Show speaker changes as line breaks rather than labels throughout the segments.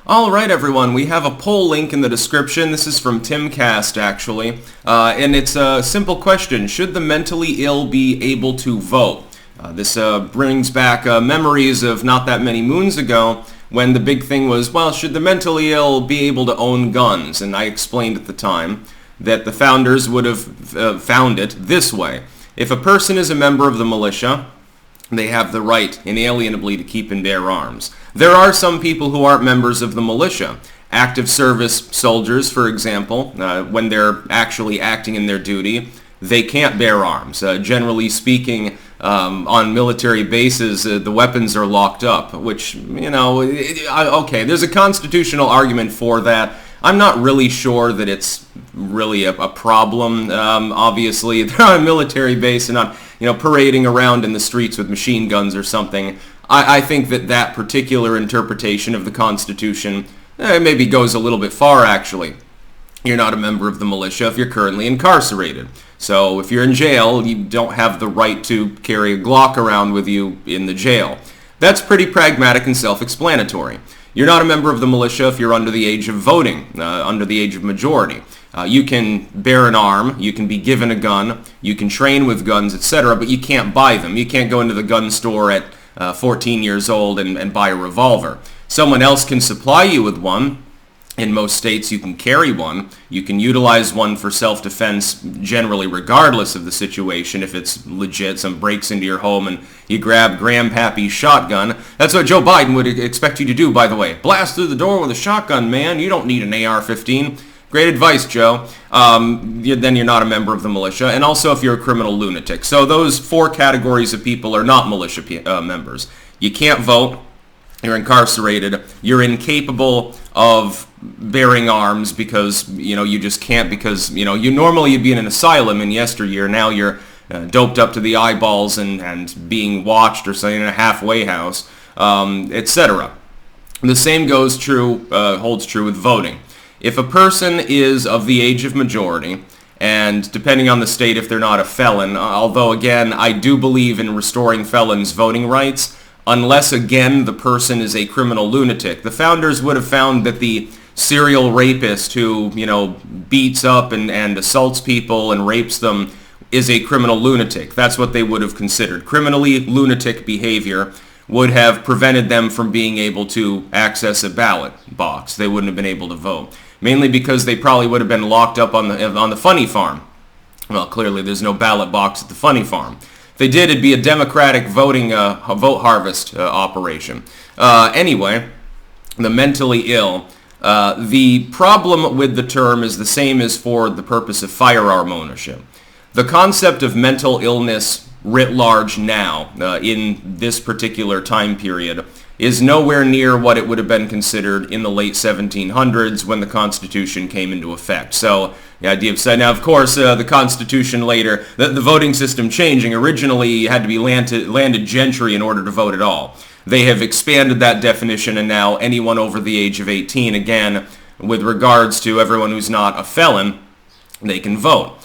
All right, everyone, we have a poll link in the description. This is from Timcast, actually, and it's a simple question. Should the mentally ill be able to vote? This brings back memories of not that many moons ago when the big thing was, well, should the mentally ill be able to own guns? And I explained at the time that the founders would have found it this way. If a person is a member of the militia, they have the right inalienably to keep and bear arms. There are some people who aren't members of the militia. Active service soldiers, for example, when they're actually acting in their duty, they can't bear arms. Generally speaking, on military bases, the weapons are locked up, which, okay, there's a constitutional argument for that. I'm not really sure that it's really a problem. Obviously, they're on a military base and not, parading around in the streets with machine guns or something. I think that particular interpretation of the Constitution maybe goes a little bit far, actually. You're not a member of the militia if you're currently incarcerated. So if you're in jail, you don't have the right to carry a Glock around with you in the jail. That's pretty pragmatic and self-explanatory. You're not a member of the militia if you're under the age of voting, under the age of majority. You can bear an arm, you can be given a gun, you can train with guns, etc., but you can't buy them. You can't go into the gun store at 14 years old and buy a revolver. Someone else can supply you with one. In most states, you can carry one. You can utilize one for self-defense generally regardless of the situation. If it's legit, some breaks into your home and you grab Grandpappy's shotgun. That's what Joe Biden would expect you to do, by the way. Blast through the door with a shotgun, man. You don't need an AR-15. Great advice, Joe. Then you're not a member of the militia. And also if you're a criminal lunatic. So those four categories of people are not militia members. You can't vote. You're incarcerated. You're incapable of bearing arms because, you just can't because, you'd be in an asylum in yesteryear. Now you're doped up to the eyeballs and being watched or something in a halfway house, etc. The same holds true with voting. If a person is of the age of majority, and depending on the state, if they're not a felon, although again, I do believe in restoring felons' voting rights, unless, again, the person is a criminal lunatic. The founders would have found that the serial rapist who, beats up and assaults people and rapes them is a criminal lunatic. That's what they would have considered. Criminally lunatic behavior would have prevented them from being able to access a ballot box. They wouldn't have been able to vote. Mainly because they probably would have been locked up on the funny farm. Well, clearly there's no ballot box at the funny farm. If they did, it'd be a democratic vote harvest operation. Anyway, the mentally ill. The problem with the term is the same as for the purpose of firearm ownership. The concept of mental illness writ large now, in this particular time period, is nowhere near what it would have been considered in the late 1700s when the Constitution came into effect. So the idea of saying, now of course the Constitution later, the voting system changing, originally you had to be landed gentry in order to vote at all. They have expanded that definition and now anyone over the age of 18, again, with regards to everyone who's not a felon, they can vote.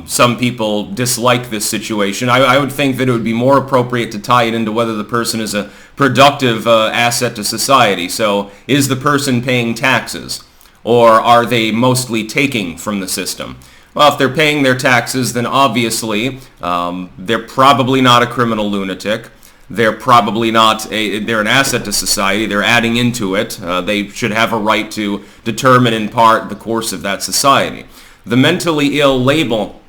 Some people dislike this situation. I would think that it would be more appropriate to tie it into whether the person is a productive asset to society. So is the person paying taxes, or are they mostly taking from the system? Well, if they're paying their taxes, then obviously they're probably not a criminal lunatic. They're probably not they're an asset to society. They're adding into it. They should have a right to determine in part the course of that society. The mentally ill label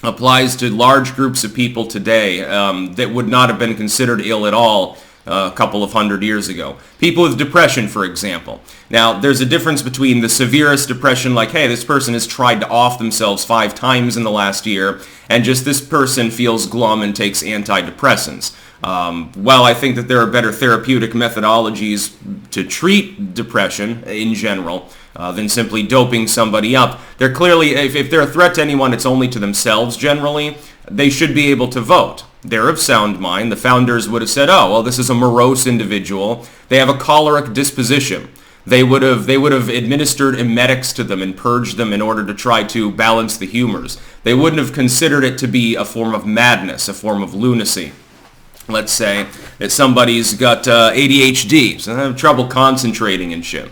applies to large groups of people today that would not have been considered ill at all a couple of hundred years ago. People with depression, for example. Now, there's a difference between the severest depression, like, hey, this person has tried to off themselves 5 times in the last year, and just this person feels glum and takes antidepressants. While I think that there are better therapeutic methodologies to treat depression in general than simply doping somebody up, they're clearly, if they're a threat to anyone, it's only to themselves generally. They should be able to vote. They're of sound mind. The founders would have said, oh, well, this is a morose individual. They have a choleric disposition. They would have administered emetics to them and purged them in order to try to balance the humors. They wouldn't have considered it to be a form of madness, a form of lunacy. Let's say that somebody's got ADHD, so they have trouble concentrating and shit.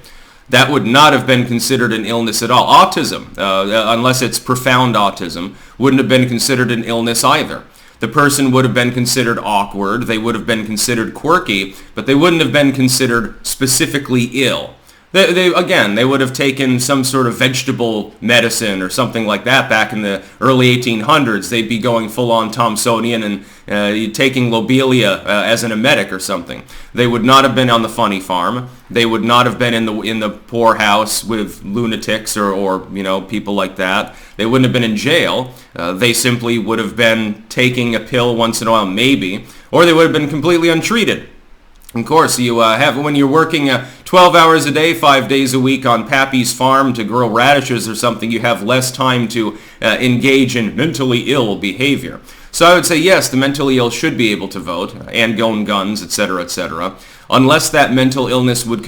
That would not have been considered an illness at all. Autism, unless it's profound autism, wouldn't have been considered an illness either. The person would have been considered awkward, they would have been considered quirky, but they wouldn't have been considered specifically ill. They would have taken some sort of vegetable medicine or something like that back in the early 1800s. They'd be going full-on Thomsonian and taking lobelia as an emetic or something. They would not have been on the funny farm. They would not have been in the poorhouse with lunatics or people like that. They wouldn't have been in jail. They simply would have been taking a pill once in a while, maybe, or they would have been completely untreated. Of course, you when you're working 12 hours a day, 5 days a week on Pappy's farm to grow radishes or something, you have less time to engage in mentally ill behavior. So I would say yes, the mentally ill should be able to vote and own guns, etc., etc., unless that mental illness would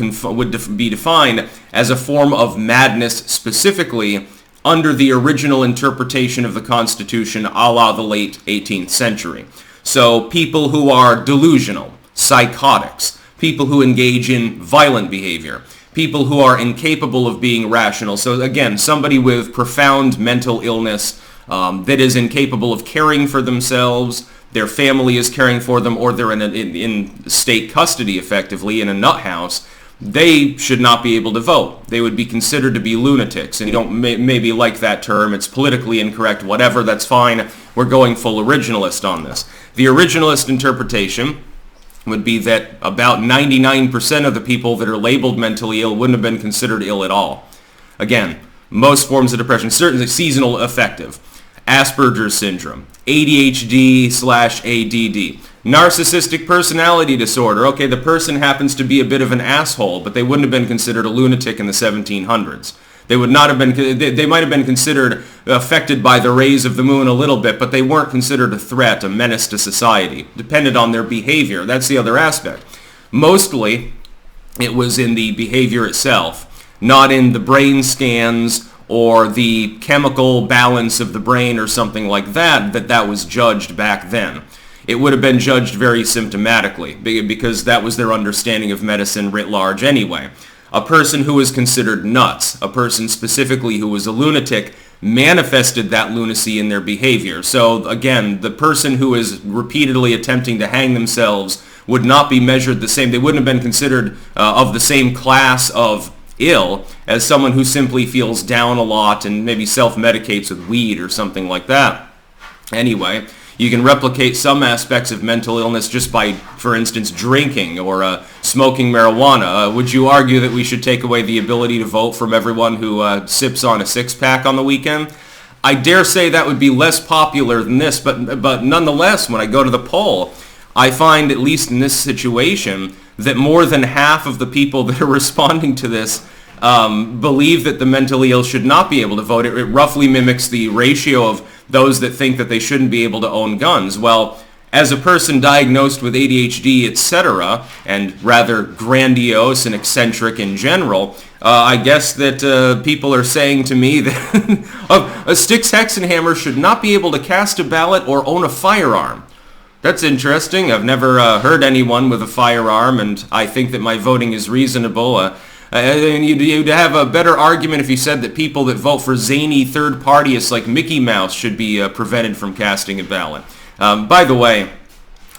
be defined as a form of madness specifically under the original interpretation of the Constitution a la the late 18th century. So people who are delusional, psychotics, people who engage in violent behavior, people who are incapable of being rational. So again, somebody with profound mental illness that is incapable of caring for themselves, their family is caring for them, or they're in state custody effectively in a nut house, they should not be able to vote. They would be considered to be lunatics. And you don't maybe like that term. It's politically incorrect. Whatever, that's fine. We're going full originalist on this. The originalist interpretation would be that about 99% of the people that are labeled mentally ill wouldn't have been considered ill at all. Again, most forms of depression, certainly seasonal affective, Asperger's syndrome, ADHD/ADD, narcissistic personality disorder. Okay, the person happens to be a bit of an asshole, but they wouldn't have been considered a lunatic in the 1700s. They would not have been. They might have been considered affected by the rays of the moon a little bit, but they weren't considered a threat, a menace to society. Depended on their behavior. That's the other aspect. Mostly, it was in the behavior itself, not in the brain scans or the chemical balance of the brain or something like that. That was judged back then. It would have been judged very symptomatically because that was their understanding of medicine writ large anyway. A person who was considered nuts, a person specifically who was a lunatic, manifested that lunacy in their behavior. So again, the person who is repeatedly attempting to hang themselves would not be measured the same. They wouldn't have been considered of the same class of ill as someone who simply feels down a lot and maybe self-medicates with weed or something like that. Anyway, you can replicate some aspects of mental illness just by, for instance, drinking or smoking marijuana. Would you argue that we should take away the ability to vote from everyone who sips on a six-pack on the weekend? I dare say that would be less popular than this, but nonetheless, when I go to the poll, I find, at least in this situation, that more than half of the people that are responding to this believe that the mentally ill should not be able to vote. It roughly mimics the ratio of those that think that they shouldn't be able to own guns. Well, as a person diagnosed with ADHD, etc., and rather grandiose and eccentric in general, I guess that people are saying to me that a Styx Hexenhammer should not be able to cast a ballot or own a firearm. That's interesting. I've never heard anyone with a firearm, and I think that my voting is reasonable. You'd have a better argument if you said that people that vote for zany third partyists like Mickey Mouse should be prevented from casting a ballot. By the way,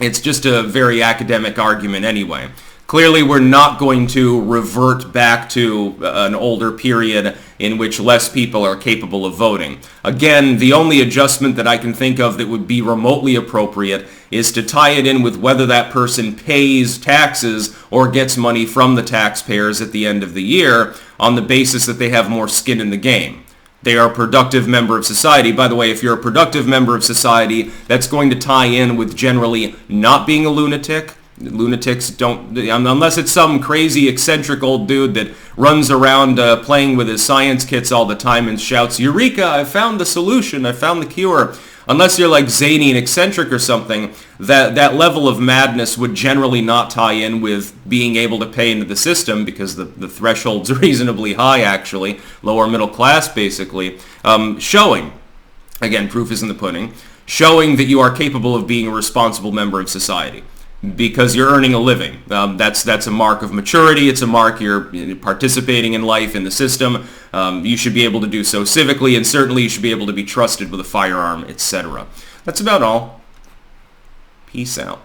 it's just a very academic argument anyway. Clearly, we're not going to revert back to an older period in which less people are capable of voting. Again, the only adjustment that I can think of that would be remotely appropriate is to tie it in with whether that person pays taxes or gets money from the taxpayers at the end of the year on the basis that they have more skin in the game. They are a productive member of society. By the way, if you're a productive member of society, that's going to tie in with generally not being a lunatic. Lunatics don't, unless it's some crazy eccentric old dude that runs around playing with his science kits all the time and shouts, "Eureka, I found the solution, I found the cure." Unless you're like zany and eccentric or something, that level of madness would generally not tie in with being able to pay into the system because the threshold's reasonably high actually, lower middle class basically, showing, again, proof is in the pudding, showing that you are capable of being a responsible member of society. because you're earning a living. That's a mark of maturity. It's a mark you're participating in life, in the system. You should be able to do so civically, and certainly you should be able to be trusted with a firearm, etc. That's about all. Peace out.